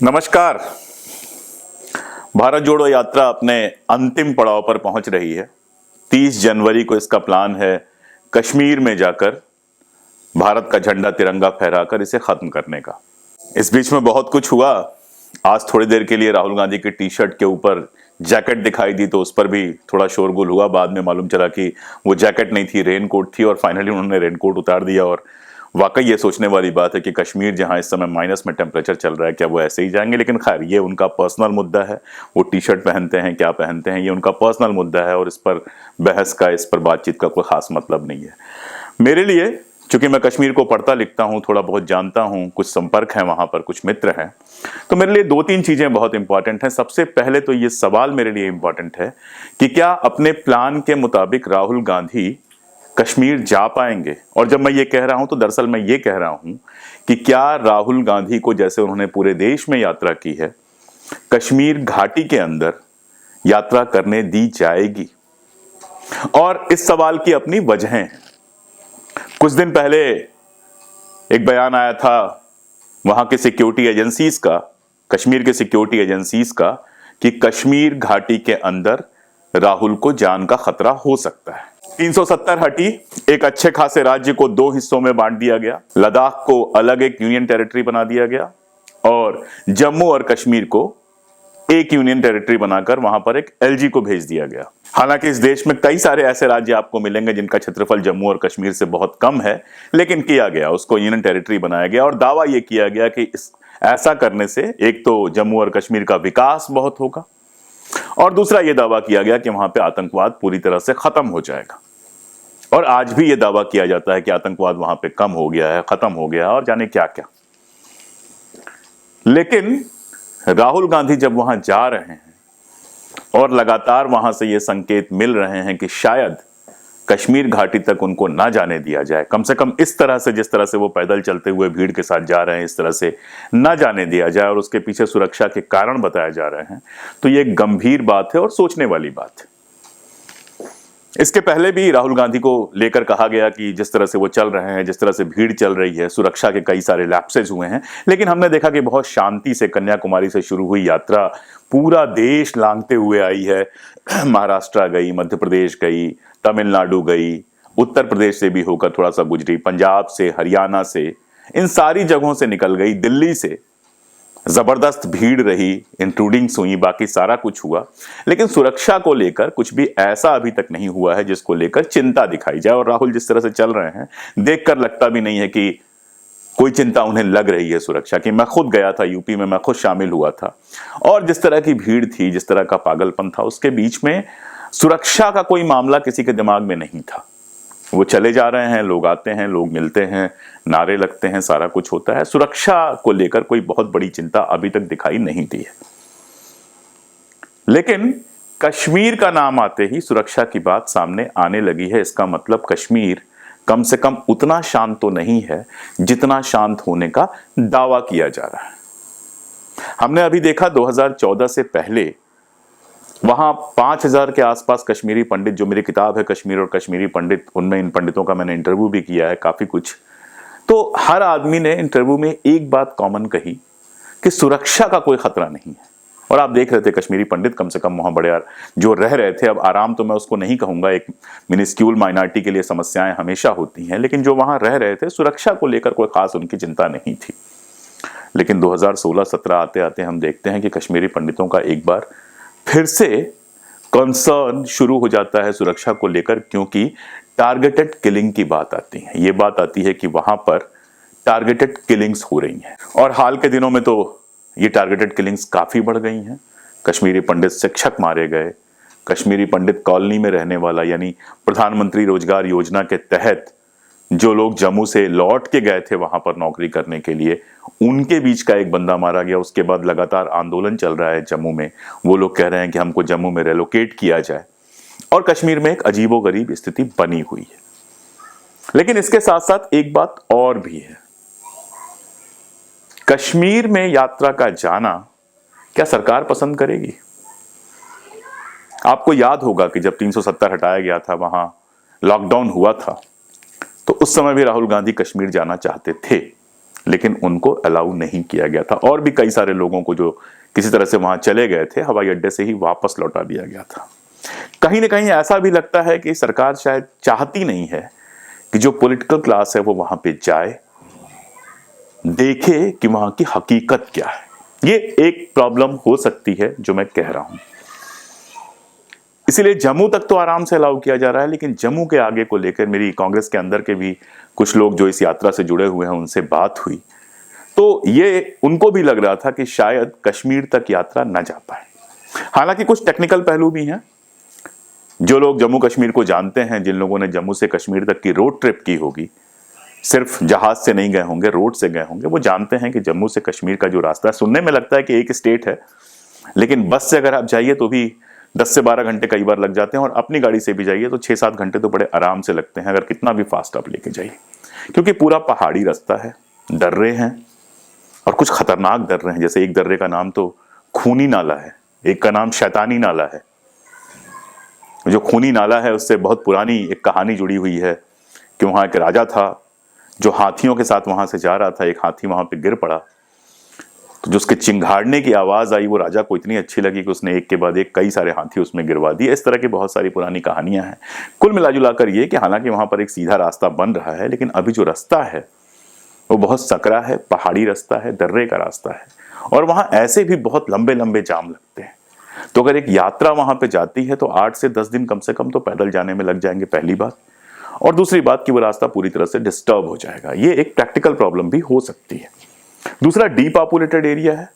नमस्कार। भारत जोड़ो यात्रा अपने अंतिम पड़ाव पर पहुंच रही है। 30 जनवरी को इसका प्लान है कश्मीर में जाकर भारत का झंडा तिरंगा फहराकर इसे खत्म करने का। इस बीच में बहुत कुछ हुआ। आज थोड़ी देर के लिए राहुल गांधी की टी शर्ट के ऊपर जैकेट दिखाई दी तो उस पर भी थोड़ा शोरगुल हुआ। बाद में मालूम चला कि वो जैकेट नहीं थी, रेनकोट थी और फाइनली उन्होंने रेनकोट उतार दिया। और वाकई ये सोचने वाली बात है कि कश्मीर जहां इस समय माइनस में टेम्परेचर चल रहा है, क्या वो ऐसे ही जाएंगे? लेकिन खैर, ये उनका पर्सनल मुद्दा है। वो टी शर्ट पहनते हैं, क्या पहनते हैं, ये उनका पर्सनल मुद्दा है और इस पर बहस का, इस पर बातचीत का कोई खास मतलब नहीं है मेरे लिए। चूंकि मैं कश्मीर को पढ़ता लिखता हूं, थोड़ा बहुत जानता हूं, कुछ संपर्क है वहां पर, कुछ मित्र हैं, तो मेरे लिए 2-3 चीजें बहुत इंपॉर्टेंट हैं। सबसे पहले तो ये सवाल मेरे लिए इंपॉर्टेंट है कि क्या अपने प्लान के मुताबिक राहुल गांधी कश्मीर जा पाएंगे? और जब मैं ये कह रहा हूं तो दरअसल मैं ये कह रहा हूं कि क्या राहुल गांधी को, जैसे उन्होंने पूरे देश में यात्रा की है, कश्मीर घाटी के अंदर यात्रा करने दी जाएगी? और इस सवाल की अपनी वजहें हैं। कुछ दिन पहले एक बयान आया था वहां के सिक्योरिटी एजेंसीज का, कश्मीर के सिक्योरिटी एजेंसीज का, कि कश्मीर घाटी के अंदर राहुल को जान का खतरा हो सकता है। 370 हटी, एक अच्छे खासे राज्य को 2 हिस्सों में बांट दिया गया। लद्दाख को अलग एक यूनियन टेरिटरी बना दिया गया और जम्मू और कश्मीर को एक यूनियन टेरिटरी बनाकर वहां पर एक एलजी को भेज दिया गया। हालांकि इस देश में कई सारे ऐसे राज्य आपको मिलेंगे जिनका क्षेत्रफल जम्मू और कश्मीर से बहुत कम है, लेकिन किया गया, उसको यूनियन टेरिटरी बनाया गया और दावा यह किया गया कि ऐसा करने से एक तो जम्मू और कश्मीर का विकास बहुत होगा और दूसरा यह दावा किया गया कि वहां पे आतंकवाद पूरी तरह से खत्म हो जाएगा। और आज भी यह दावा किया जाता है कि आतंकवाद वहां पे कम हो गया है, खत्म हो गया है और जाने क्या क्या। लेकिन राहुल गांधी जब वहां जा रहे हैं और लगातार वहां से ये संकेत मिल रहे हैं कि शायद कश्मीर घाटी तक उनको ना जाने दिया जाए, कम से कम इस तरह से, जिस तरह से वो पैदल चलते हुए भीड़ के साथ जा रहे हैं, इस तरह से ना जाने दिया जाए और उसके पीछे सुरक्षा के कारण बताए जा रहे हैं, तो ये एक गंभीर बात है और सोचने वाली बात है। इसके पहले भी राहुल गांधी को लेकर कहा गया कि जिस तरह से वो चल रहे हैं, जिस तरह से भीड़ चल रही है, सुरक्षा के कई सारे लैप्सेज हुए हैं, लेकिन हमने देखा कि बहुत शांति से कन्याकुमारी से शुरू हुई यात्रा पूरा देश लांघते हुए आई है। महाराष्ट्र गई, मध्य प्रदेश गई, तमिलनाडु गई, उत्तर प्रदेश से भी होकर थोड़ा सा गुजरी, पंजाब से, हरियाणा से, इन सारी जगहों से निकल गई, दिल्ली से। जबरदस्त भीड़ रही, इंक्लूडिंग हुई, बाकी सारा कुछ हुआ, लेकिन सुरक्षा को लेकर कुछ भी ऐसा अभी तक नहीं हुआ है जिसको लेकर चिंता दिखाई जाए। और राहुल जिस तरह से चल रहे हैं, देखकर लगता भी नहीं है कि कोई चिंता उन्हें लग रही है सुरक्षा की। मैं खुद गया था यूपी में, मैं खुद शामिल हुआ था और जिस तरह की भीड़ थी, जिस तरह का पागलपन था, उसके बीच में सुरक्षा का कोई मामला किसी के दिमाग में नहीं था। वो चले जा रहे हैं, लोग आते हैं, लोग मिलते हैं, नारे लगते हैं, सारा कुछ होता है। सुरक्षा को लेकर कोई बहुत बड़ी चिंता अभी तक दिखाई नहीं दी है। लेकिन कश्मीर का नाम आते ही सुरक्षा की बात सामने आने लगी है। इसका मतलब कश्मीर कम से कम उतना शांत तो नहीं है जितना शांत होने का दावा किया जा रहा है। हमने अभी देखा 2014 से पहले वहां 5000 के आसपास कश्मीरी पंडित, जो मेरी किताब है कश्मीर और कश्मीरी पंडित, उनमें इन पंडितों का मैंने इंटरव्यू भी किया है काफी कुछ। तो हर आदमी ने इंटरव्यू में एक बात कॉमन कही कि सुरक्षा का कोई खतरा नहीं है। और आप देख रहे थे कश्मीरी पंडित कम से कम वहां बड़े जो रह रहे थे, अब आराम तो मैं उसको नहीं कहूंगा, एक मिनिस्क्यूल माइनॉरिटी के लिए समस्याएं हमेशा होती हैं, लेकिन जो वहां रह रहे थे, सुरक्षा को लेकर कोई खास उनकी चिंता नहीं थी। लेकिन 2016-17 आते आते हम देखते हैं कि कश्मीरी पंडितों का एक बार फिर से कंसर्न शुरू हो जाता है सुरक्षा को लेकर, क्योंकि टारगेटेड किलिंग की बात आती है। ये बात आती है कि वहां पर टारगेटेड किलिंग्स हो रही हैं और हाल के दिनों में तो ये टारगेटेड किलिंग्स काफी बढ़ गई हैं। कश्मीरी पंडित शिक्षक मारे गए, कश्मीरी पंडित कॉलोनी में रहने वाला, यानी प्रधानमंत्री रोजगार योजना के तहत जो लोग जम्मू से लौट के गए थे वहां पर नौकरी करने के लिए, उनके बीच का एक बंदा मारा गया। उसके बाद लगातार आंदोलन चल रहा है जम्मू में। वो लोग कह रहे हैं कि हमको जम्मू में रेलोकेट किया जाए और कश्मीर में एक अजीबोगरीब स्थिति बनी हुई है। लेकिन इसके साथ साथ एक बात और भी है, कश्मीर में यात्रा का जाना क्या सरकार पसंद करेगी? आपको याद होगा कि जब 370 हटाया गया था, वहां लॉकडाउन हुआ था, तो उस समय भी राहुल गांधी कश्मीर जाना चाहते थे लेकिन उनको अलाउ नहीं किया गया था। और भी कई सारे लोगों को जो किसी तरह से वहां चले गए थे, हवाई अड्डे से ही वापस लौटा दिया गया था। कहीं ना कहीं ऐसा भी लगता है कि सरकार शायद चाहती नहीं है कि जो पॉलिटिकल क्लास है वो वहां पे जाए, देखे कि वहां की हकीकत क्या है। ये एक प्रॉब्लम हो सकती है जो मैं कह रहा हूं। इसीलिए जम्मू तक तो आराम से अलाउ किया जा रहा है, लेकिन जम्मू के आगे को लेकर मेरी कांग्रेस के अंदर के भी कुछ लोग जो इस यात्रा से जुड़े हुए हैं उनसे बात हुई, तो ये उनको भी लग रहा था कि शायद कश्मीर तक यात्रा न जा पाए। हालांकि कुछ टेक्निकल पहलू भी हैं। जो लोग जम्मू कश्मीर को जानते हैं, जिन लोगों ने जम्मू से कश्मीर तक की रोड ट्रिप की होगी, सिर्फ जहाज से नहीं गए होंगे, रोड से गए होंगे, वो जानते हैं कि जम्मू से कश्मीर का जो रास्ता है, सुनने में लगता है कि एक स्टेट है, लेकिन बस से अगर आप जाइए तो भी 10 से 12 घंटे कई बार लग जाते हैं, और अपनी गाड़ी से भी जाइए तो 6-7 घंटे तो बड़े आराम से लगते हैं, अगर कितना भी फास्ट आप लेके जाइए, क्योंकि पूरा पहाड़ी रास्ता है, दर्रे हैं और कुछ खतरनाक दर्रे हैं। जैसे एक दर्रे का नाम तो खूनी नाला है, एक का नाम शैतानी नाला है। जो खूनी नाला है उससे बहुत पुरानी एक कहानी जुड़ी हुई है कि वहां एक राजा था जो हाथियों के साथ वहां से जा रहा था, एक हाथी वहां पे गिर पड़ा, तो जो उसके चिंघाड़ने की आवाज आई वो राजा को इतनी अच्छी लगी कि उसने एक के बाद एक कई सारे हाथी उसमें गिरवा दिए। इस तरह की बहुत सारी पुरानी कहानियां हैं। कुल मिलाजुलाकर ये कि हालांकि वहां पर एक सीधा रास्ता बन रहा है, लेकिन अभी जो रास्ता है वो बहुत सकरा है, पहाड़ी रास्ता है, दर्रे का रास्ता है, और वहां ऐसे भी बहुत लंबे लंबे जाम लगते हैं। तो अगर एक यात्रा वहां पे जाती है तो 8 से 10 दिन कम से कम तो पैदल जाने में लग जाएंगे, पहली बात। और दूसरी बात कि वो रास्ता पूरी तरह से डिस्टर्ब हो जाएगा, ये एक प्रैक्टिकल प्रॉब्लम भी हो सकती है। दूसरा, डीपॉपुलेटेड एरिया है,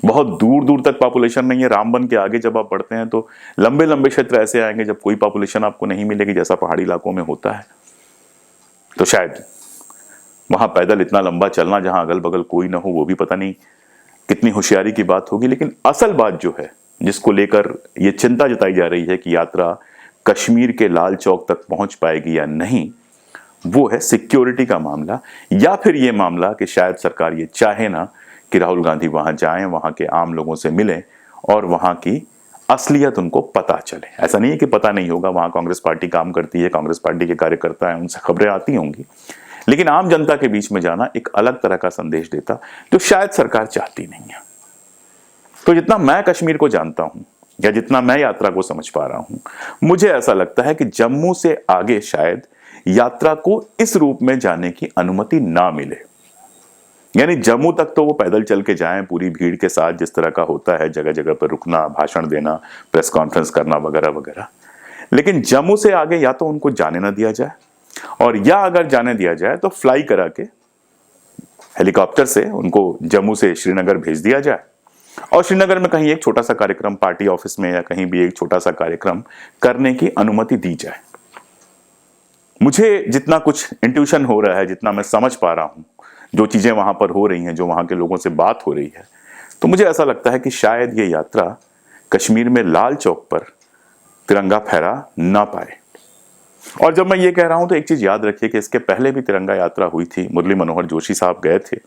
बहुत दूर दूर तक पॉपुलेशन नहीं है। रामबन के आगे जब आप बढ़ते हैं तो लंबे लंबे क्षेत्र ऐसे आएंगे जब कोई पॉपुलेशन आपको नहीं मिलेगी, जैसा पहाड़ी इलाकों में होता है। तो शायद वहां पैदल इतना लंबा चलना जहां अगल बगल कोई ना हो, वो भी पता नहीं कितनी होशियारी की बात होगी। लेकिन असल बात जो है जिसको लेकर ये चिंता जताई जा रही है कि यात्रा कश्मीर के लाल चौक तक पहुंच पाएगी या नहीं, वो है सिक्योरिटी का मामला, या फिर ये मामला कि शायद सरकार ये चाहे ना कि राहुल गांधी वहां जाएं, वहां के आम लोगों से मिलें और वहां की असलियत उनको पता चले। ऐसा नहीं है कि पता नहीं होगा, वहां कांग्रेस पार्टी काम करती है, कांग्रेस पार्टी के कार्यकर्ता हैं, उनसे खबरें आती होंगी, लेकिन आम जनता के बीच में जाना एक अलग तरह का संदेश देता जो शायद सरकार चाहती नहीं है। तो जितना मैं कश्मीर को जानता हूं या जितना मैं यात्रा को समझ पा रहा हूं, मुझे ऐसा लगता है कि जम्मू से आगे शायद यात्रा को इस रूप में जाने की अनुमति ना मिले। यानी जम्मू तक तो वो पैदल चल के जाएं पूरी भीड़ के साथ, जिस तरह का होता है, जगह जगह पर रुकना, भाषण देना, प्रेस कॉन्फ्रेंस करना वगैरह वगैरह। लेकिन जम्मू से आगे या तो उनको जाने ना दिया जाए, और या अगर जाने दिया जाए तो फ्लाई करा के हेलीकॉप्टर से उनको जम्मू से श्रीनगर भेज दिया जाए, और श्रीनगर में कहीं एक छोटा सा कार्यक्रम, पार्टी ऑफिस में या कहीं भी एक छोटा सा कार्यक्रम करने की अनुमति दी जाए। मुझे जितना कुछ इंट्यूशन हो रहा है, जितना मैं समझ पा रहा हूं, जो चीजें वहां पर हो रही हैं, जो वहां के लोगों से बात हो रही है, तो मुझे ऐसा लगता है कि शायद ये यात्रा कश्मीर में लाल चौक पर तिरंगा फहरा ना पाए। और जब मैं ये कह रहा हूं तो एक चीज याद रखिए कि इसके पहले भी तिरंगा यात्रा हुई थी, मुरली मनोहर जोशी साहब गए थे,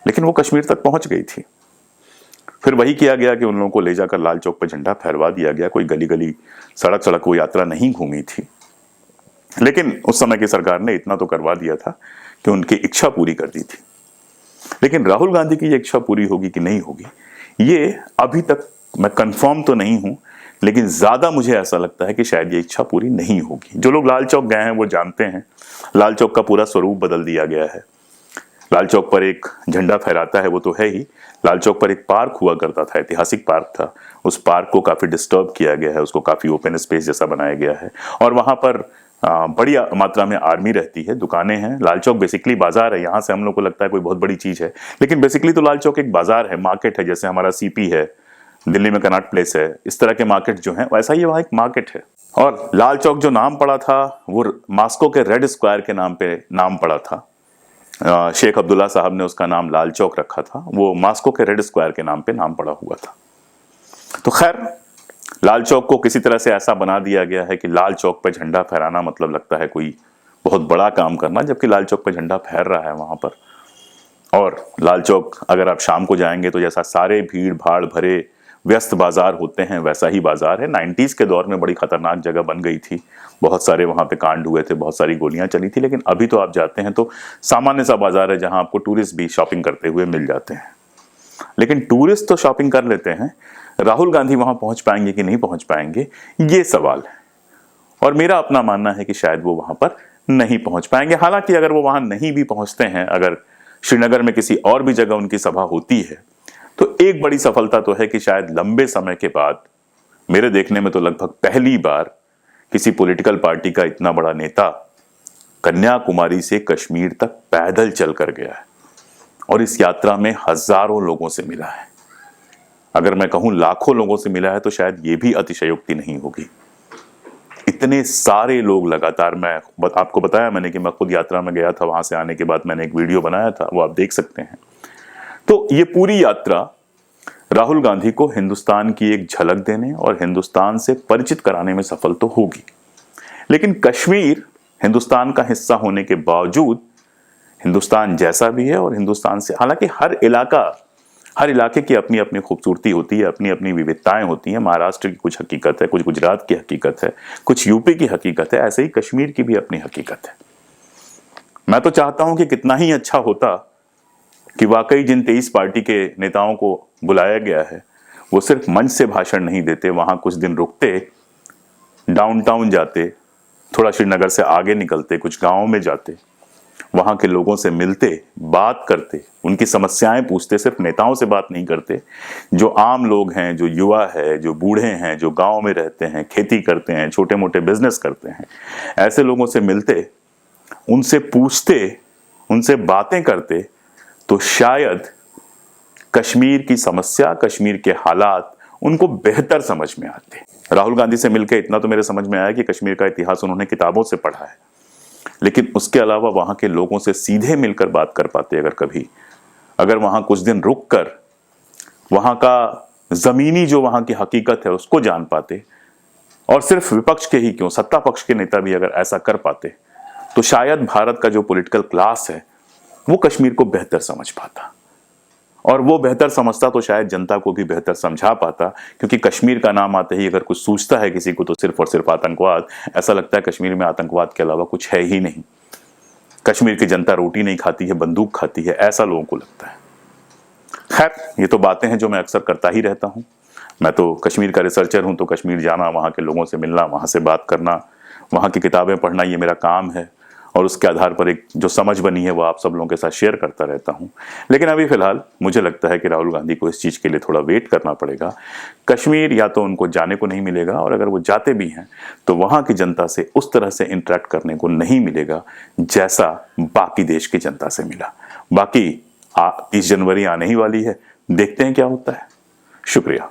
लेकिन वो कश्मीर तक पहुंच गई थी। फिर वही किया गया कि उन लोगों को ले जाकर लाल चौक पर झंडा फहरवा दिया गया, कोई गली गली सड़क सड़क वो यात्रा नहीं घूमी थी। लेकिन उस समय की सरकार ने इतना तो करवा दिया था कि उनकी इच्छा पूरी कर दी थी। लेकिन राहुल गांधी की ये इच्छा पूरी होगी कि नहीं होगी, ये अभी तक मैं कंफर्म तो नहीं हूं, लेकिन ज्यादा मुझे ऐसा लगता है कि शायद ये इच्छा पूरी नहीं होगी। जो लोग लाल चौक गए हैं वो जानते हैं, लाल चौक का पूरा स्वरूप बदल दिया गया है। लाल चौक पर एक झंडा फहराता है वो तो है ही, लाल चौक पर एक पार्क हुआ करता था, ऐतिहासिक पार्क था, उस पार्क को काफी डिस्टर्ब किया गया है, उसको काफी ओपन स्पेस जैसा बनाया गया है, और वहां पर बड़ी मात्रा में आर्मी रहती है, दुकानें हैं। लाल चौक बेसिकली बाजार है, यहाँ से हम लोग को लगता है कोई बहुत बड़ी चीज है, लेकिन बेसिकली तो लाल चौक एक बाजार है, मार्केट है, जैसे हमारा सीपी है, दिल्ली में कनॉट प्लेस है, इस तरह के मार्केट जो हैं वैसा ही वहाँ एक मार्केट है। और लाल चौक जो नाम पड़ा था वो मास्को के रेड स्क्वायर के नाम पे नाम पड़ा था। शेख अब्दुल्ला साहब ने उसका नाम लाल चौक रखा था, वो मास्को के रेड स्क्वायर के नाम पे नाम पड़ा हुआ था। तो खैर, लाल चौक को किसी तरह से ऐसा बना दिया गया है कि लाल चौक पे झंडा फहराना मतलब लगता है कोई बहुत बड़ा काम करना, जबकि लाल चौक पे झंडा फहर रहा है वहां पर। और लाल चौक अगर आप शाम को जाएंगे तो जैसा सारे भीड़ भाड़ भरे व्यस्त बाजार होते हैं वैसा ही बाजार है। 90s के दौर में बड़ी खतरनाक जगह बन गई थी, बहुत सारे वहां पे कांड हुए थे, बहुत सारी गोलियां चली थी, लेकिन अभी तो आप जाते हैं तो सामान्य सा बाजार है जहां आपको टूरिस्ट भी शॉपिंग करते हुए मिल जाते हैं। लेकिन टूरिस्ट तो शॉपिंग कर लेते हैं, राहुल गांधी वहां पहुंच पाएंगे कि नहीं पहुंच पाएंगे, ये सवाल है। और मेरा अपना मानना है कि शायद वो वहां पर नहीं पहुंच पाएंगे। हालांकि अगर वो वहां नहीं भी पहुंचते हैं, अगर श्रीनगर में किसी और भी जगह उनकी सभा होती है, तो एक बड़ी सफलता तो है कि शायद लंबे समय के बाद, मेरे देखने में तो लगभग पहली बार, किसी पॉलिटिकल पार्टी का इतना बड़ा नेता कन्याकुमारी से कश्मीर तक पैदल चल कर गया है और इस यात्रा में हजारों लोगों से मिला है। अगर मैं कहूं लाखों लोगों से मिला है तो शायद ये भी अतिशयोक्ति नहीं होगी। इतने सारे लोग लगातार, मैं आपको बताया मैंने कि मैं खुद यात्रा में गया था, वहां से आने के बाद मैंने एक वीडियो बनाया था, वो आप देख सकते हैं। तो ये पूरी यात्रा राहुल गांधी को हिंदुस्तान की एक झलक देने और हिंदुस्तान से परिचित कराने में सफल तो होगी, लेकिन कश्मीर हिंदुस्तान का हिस्सा होने के बावजूद हिंदुस्तान जैसा भी है और हिंदुस्तान से, हालांकि हर इलाके की अपनी अपनी खूबसूरती होती है, अपनी अपनी विविधताएं होती हैं। महाराष्ट्र की कुछ हकीकत है, कुछ गुजरात की हकीकत है, कुछ यूपी की हकीकत है, ऐसे ही कश्मीर की भी अपनी हकीकत है। मैं तो चाहता हूं कि कितना ही अच्छा होता कि वाकई जिन 23 पार्टी के नेताओं को बुलाया गया है वो सिर्फ मंच से भाषण नहीं देते, वहां कुछ दिन रुकते, डाउनटाउन जाते, थोड़ा श्रीनगर से आगे निकलते, कुछ गांवों में जाते, वहां के लोगों से मिलते, बात करते, उनकी समस्याएं पूछते, सिर्फ नेताओं से बात नहीं करते, जो आम लोग हैं, जो युवा है, जो बूढ़े हैं, जो गांव में रहते हैं, खेती करते हैं, छोटे मोटे बिजनेस करते हैं, ऐसे लोगों से मिलते, उनसे पूछते, उनसे बातें करते, तो शायद कश्मीर की समस्या, कश्मीर के हालात उनको बेहतर समझ में आते। राहुल गांधी से मिलकर इतना तो मेरे समझ में आया कि कश्मीर का इतिहास उन्होंने किताबों से पढ़ा है, लेकिन उसके अलावा वहां के लोगों से सीधे मिलकर बात कर पाते अगर वहां कुछ दिन रुक कर वहां का जमीनी जो वहां की हकीकत है उसको जान पाते, और सिर्फ विपक्ष के ही क्यों, सत्ता पक्ष के नेता भी अगर ऐसा कर पाते, तो शायद भारत का जो पॉलिटिकल क्लास है वो कश्मीर को बेहतर समझ पाता, और वो बेहतर समझता तो शायद जनता को भी बेहतर समझा पाता। क्योंकि कश्मीर का नाम आते ही अगर कुछ सूझता है किसी को तो सिर्फ और सिर्फ आतंकवाद। ऐसा लगता है कश्मीर में आतंकवाद के अलावा कुछ है ही नहीं। कश्मीर की जनता रोटी नहीं खाती है, बंदूक खाती है, ऐसा लोगों को लगता है। खैर, ये तो बातें हैं जो मैं अक्सर करता ही रहता हूं। मैं तो कश्मीर का रिसर्चर हूं, तो कश्मीर जाना, वहां के लोगों से मिलना, वहां से बात करना, वहां की किताबें पढ़ना, ये मेरा काम है, और उसके आधार पर एक जो समझ बनी है वो आप सब लोगों के साथ शेयर करता रहता हूं। लेकिन अभी फिलहाल मुझे लगता है कि राहुल गांधी को इस चीज के लिए थोड़ा वेट करना पड़ेगा। कश्मीर या तो उनको जाने को नहीं मिलेगा, और अगर वो जाते भी हैं तो वहां की जनता से उस तरह से इंटरेक्ट करने को नहीं मिलेगा जैसा बाकी देश की जनता से मिला। बाकी 30 जनवरी आने ही वाली है, देखते हैं क्या होता है। शुक्रिया।